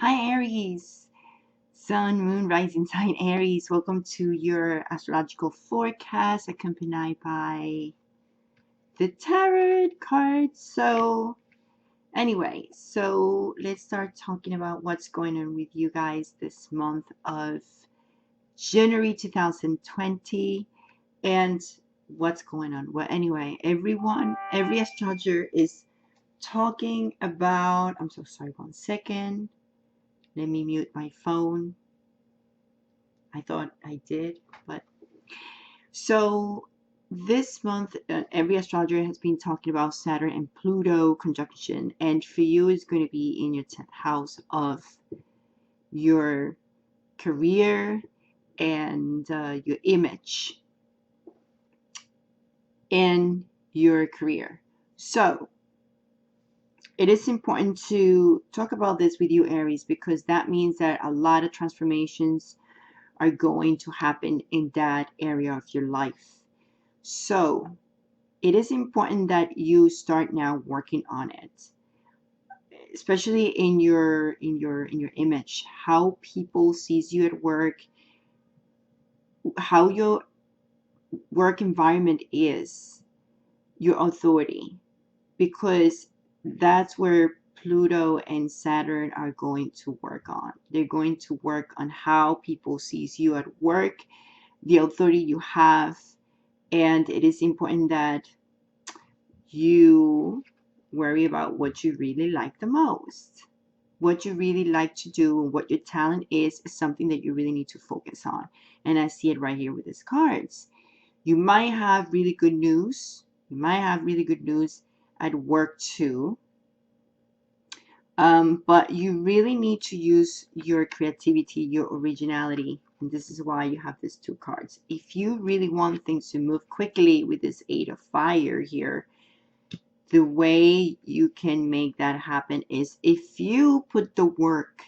Hi Aries, Sun, Moon, Rising Sign Aries. Welcome to your astrological forecast accompanied by the tarot cards. So let's start talking about what's going on with you guys this month of January 2020 and what's going on. Well, anyway, every astrologer is talking about, I'm so sorry, 1 second. Let me mute my phone. I thought I did, but so this month, every astrologer has been talking about Saturn and Pluto conjunction, and for you, it's going to be in your 10th house of your career and your image in your career. So it is important to talk about this with you, Aries, because that means that a lot of transformations are going to happen in that area of your life. So it is important that you start now working on it, especially in your image, how people sees you at work, how your work environment is, your authority, because that's where Pluto and Saturn are going to work on. They're going to work on how people sees you at work, the authority you have, and it is important that you worry about what you really like the most. What you really like to do and what your talent is something that you really need to focus on. And I see it right here with these cards. You might have really good news. You might have really good news at work too. But you really need to use your creativity, your originality. And this is why you have these two cards. If you really want things to move quickly with this Eight of Fire here, the way you can make that happen is if you put the work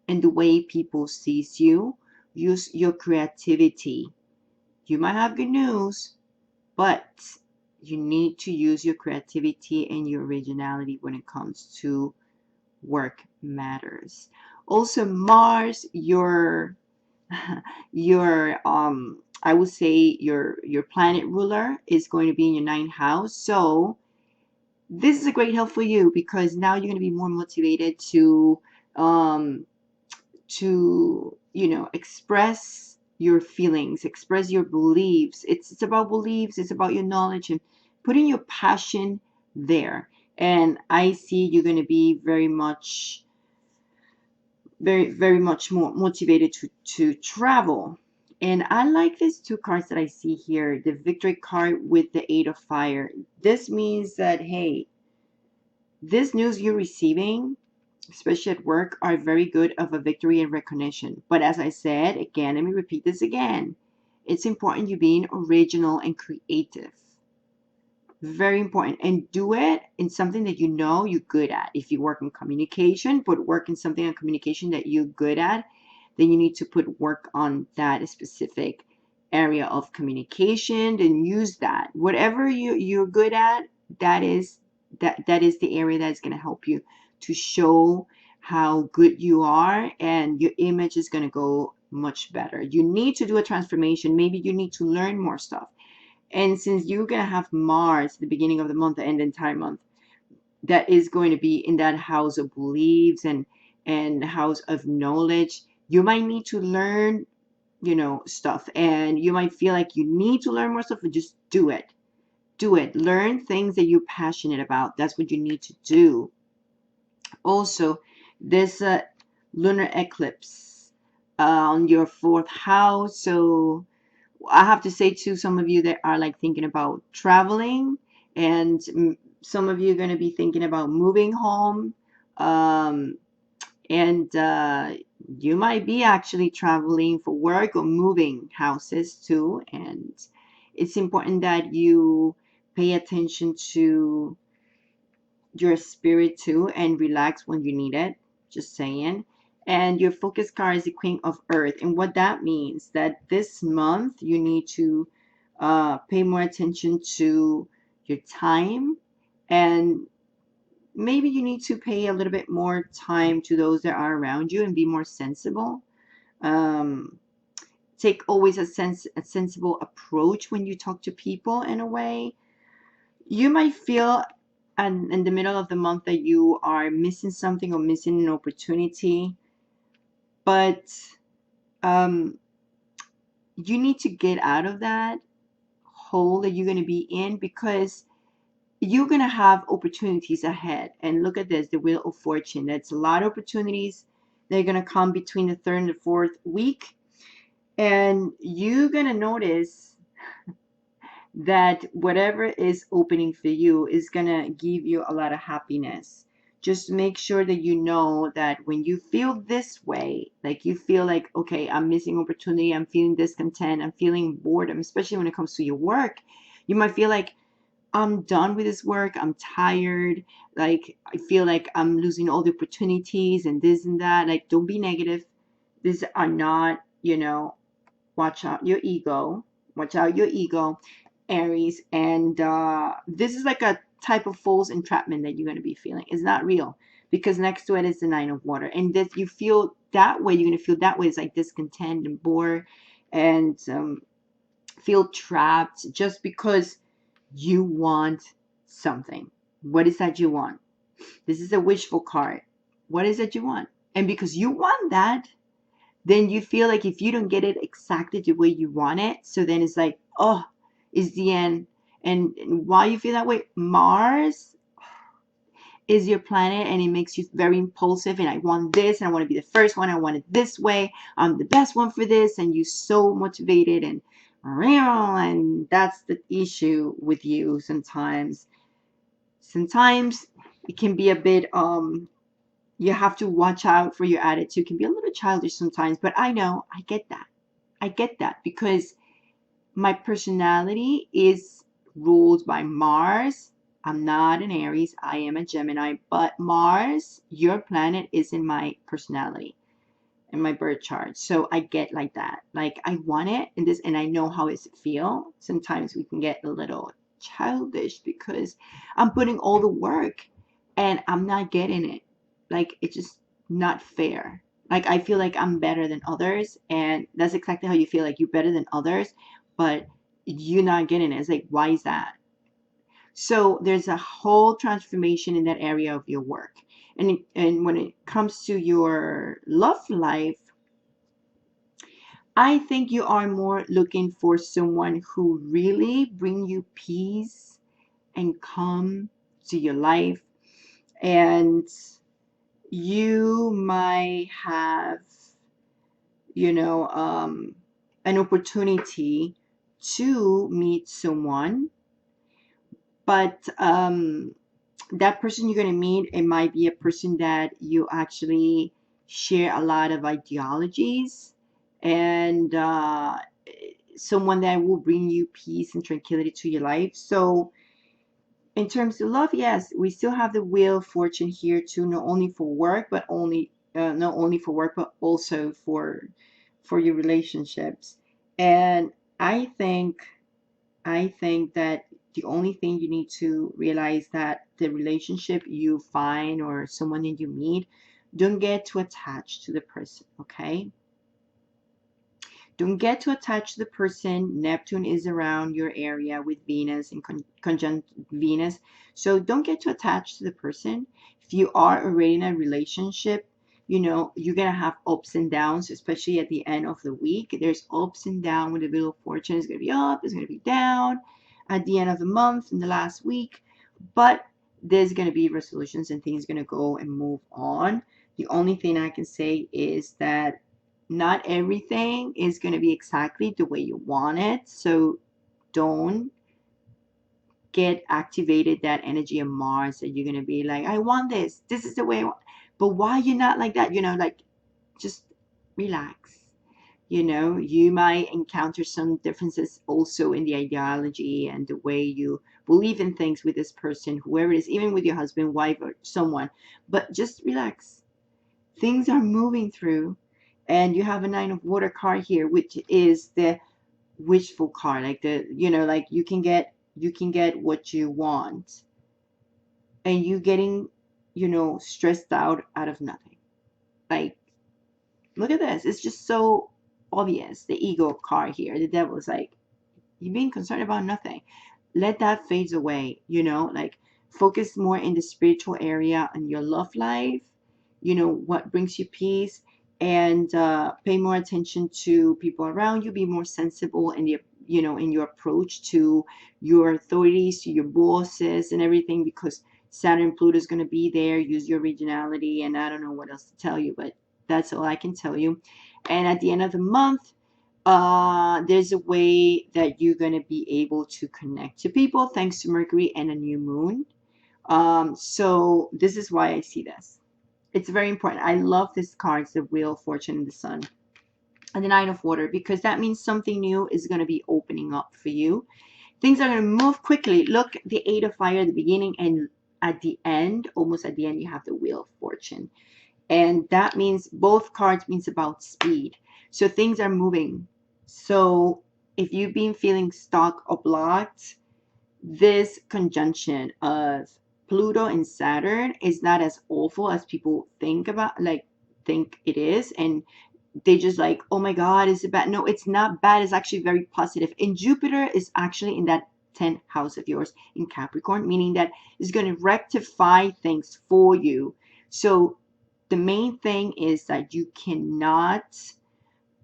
in the way people sees you, use your creativity. You might have good news, but you need to use your creativity and your originality when it comes to work matters. Also, Mars, your I would say your planet ruler is going to be in your 9th house. So this is a great help for you because now you're going to be more motivated um, to express your feelings, express your beliefs. It's about beliefs. It's about your knowledge and putting your passion there. And I see you're going to be very much more motivated to travel. And I like these two cards that I see here, the victory card with the Eight of Fire. This means that, hey, this news you're receiving, especially at work, are very good of a victory and recognition. But as I said, again, let me repeat this again. It's important you being original and creative. Very important. And do it in something that you know you're good at. If you work in communication, but work in something in communication that you're good at, then you need to put work on that specific area of communication. Then use that. Whatever you're good at, that is the area that's going to help you to show how good you are, and your image is going to go much better. You need to do a transformation. Maybe you need to learn more stuff. And since you're going to have Mars at the beginning of the month and the entire month, that is going to be in that house of beliefs and house of knowledge, you might need to learn, stuff. And you might feel like you need to learn more stuff, but just do it. Do it. Learn things that you're passionate about. That's what you need to do. Also, this lunar eclipse on your 4th house. So I have to say to some of you that are like thinking about traveling, and some of you are going to be thinking about moving home, and you might be actually traveling for work or moving houses too. And it's important that you pay attention to your spirit too and relax when you need it. Just saying. And your focus card is the Queen of Earth. And what that means, that this month you need to pay more attention to your time and maybe you need to pay a little bit more time to those that are around you and be more sensible. Um, Take always a sensible approach when you talk to people in a way. You might feel in the middle of the month that you are missing something or missing an opportunity, but um, you need to get out of that hole that you're going to be in, because you're going to have opportunities ahead. And look at this, the Wheel of Fortune. That's a lot of opportunities. They're going to come between the third and the fourth week. And you're going to notice that whatever is opening for you is going to give you a lot of happiness. Just make sure that you know that when you feel this way, like you feel like, okay, I'm missing opportunity, I'm feeling discontent, I'm feeling boredom, especially when it comes to your work, you might feel like, I'm done with this work, I'm tired, like I feel like I'm losing all the opportunities and this and that. Like, don't be negative. These are not, watch out your ego. Watch out your ego, Aries. And this is like a type of false entrapment that you're going to be feeling. It's not real, because next to it is the Nine of Water. And that you feel that way, you're going to feel that way. It's like discontent and bored, and feel trapped just because you want something. What is that you want? This is a wishful card. What is it you want? And because you want that, then you feel like if you don't get it exactly the way you want it, so then it's like, oh, it's the end. And why you feel that way? Mars is your planet, and it makes you very impulsive, and I want this, and I want to be the first one, I want it this way, I'm the best one for this, and you're so motivated, and that's the issue with you sometimes. Sometimes it can be a bit you have to watch out for your attitude. It can be a little childish sometimes, but I know, I get that because my personality is ruled by Mars. I'm not an Aries, I am a Gemini, but Mars, your planet, is in my personality, in my birth chart. So I get like that. Like, I want it and this, and I know how it feel. Sometimes we can get a little childish because I'm putting all the work and I'm not getting it. Like, it's just not fair. Like, I feel like I'm better than others, and that's exactly how you feel, like you're better than others, but you're not getting it. It's like, why is that? So there's a whole transformation in that area of your work. And when it comes to your love life, I think you are more looking for someone who really bring you peace and calm to your life. And you might have, you know, an opportunity to meet someone, but that person you're going to meet, it might be a person that you actually share a lot of ideologies, and someone that will bring you peace and tranquility to your life. So in terms of love, yes, we still have the Wheel of Fortune here too, not only for work, but not only for work, but also for your relationships. And I think I think that the only thing you need to realize, that the relationship you find or someone that you meet, don't get too attached to the person, okay? Don't get too attached to the person. Neptune is around your area with Venus and conjunct Venus. So don't get too attached to the person. If you are already in a relationship, you're going to have ups and downs, especially at the end of the week. There's ups and downs with the Wheel of Fortune. It's going to be up, it's going to be down at the end of the month, in the last week. But there's going to be resolutions and things going to go and move on. The only thing I can say is that not everything is going to be exactly the way you want it. So don't get activated that energy of Mars that you're going to be like, I want this. This is the way I want. But why you're not like that? Like, just relax. You might encounter some differences also in the ideology and the way you believe in things with this person, whoever it is, even with your husband, wife, or someone. But just relax. Things are moving through, and you have a Nine of Water card here, which is the wishful card, like like you can get what you want, and you getting you know, stressed out of nothing. Like, look at this. It's just so obvious. The ego card here. The devil is like, you're being concerned about nothing. Let that fade away, you know, like focus more in the spiritual area and your love life, you know, what brings you peace, and pay more attention to people around you. Be more sensible in the, you know, in your approach to your authorities, to your bosses and everything, because Saturn Pluto is going to be there. Use your originality, and I don't know what else to tell you, but that's all I can tell you. And at the end of the month, there's a way that you're going to be able to connect to people thanks to Mercury and a new moon. So this is why I see this. It's very important. I love this card. It's the Wheel of Fortune and the Sun and the Nine of Water, because that means something new is going to be opening up for you. Things are going to move quickly. Look, the Eight of Fire at the beginning, and at the end, almost at the end, you have the Wheel of Fortune. And that means both cards means about speed. So things are moving. So if you've been feeling stuck or blocked, this conjunction of Pluto and Saturn is not as awful as people think about, like think it is. And they just like, oh my God, is it bad? No, it's not bad. It's actually very positive. And Jupiter is actually in that 10th house of yours in Capricorn, meaning that it's going to rectify things for you. So the main thing is that you cannot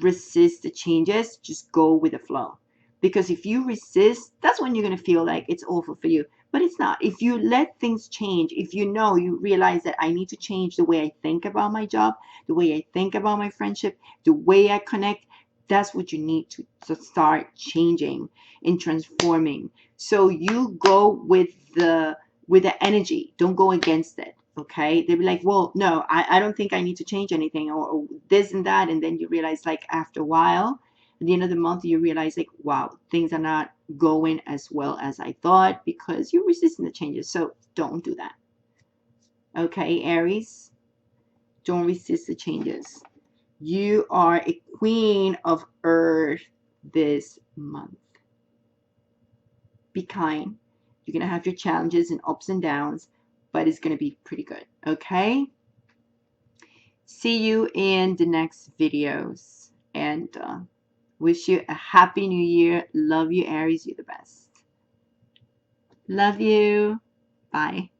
resist the changes. Just go with the flow. Because if you resist, that's when you're going to feel like it's awful for you. But it's not. If you let things change, if you know, you realize that I need to change the way I think about my job, the way I think about my friendship, the way I connect, that's what you need to start changing and transforming. So you go with the energy. Don't go against it. Okay, they'd be like, well, no, I don't think I need to change anything, or this and that. And then you realize, like, after a while, at the end of the month, you realize, like, wow, things are not going as well as I thought, because you're resisting the changes. So don't do that. Okay, Aries, don't resist the changes. You are a queen of earth this month. Be kind. You're going to have your challenges and ups and downs, but it's going to be pretty good. Okay. See you in the next videos, and wish you a happy new year. Love you, Aries. You're the best. Love you. Bye.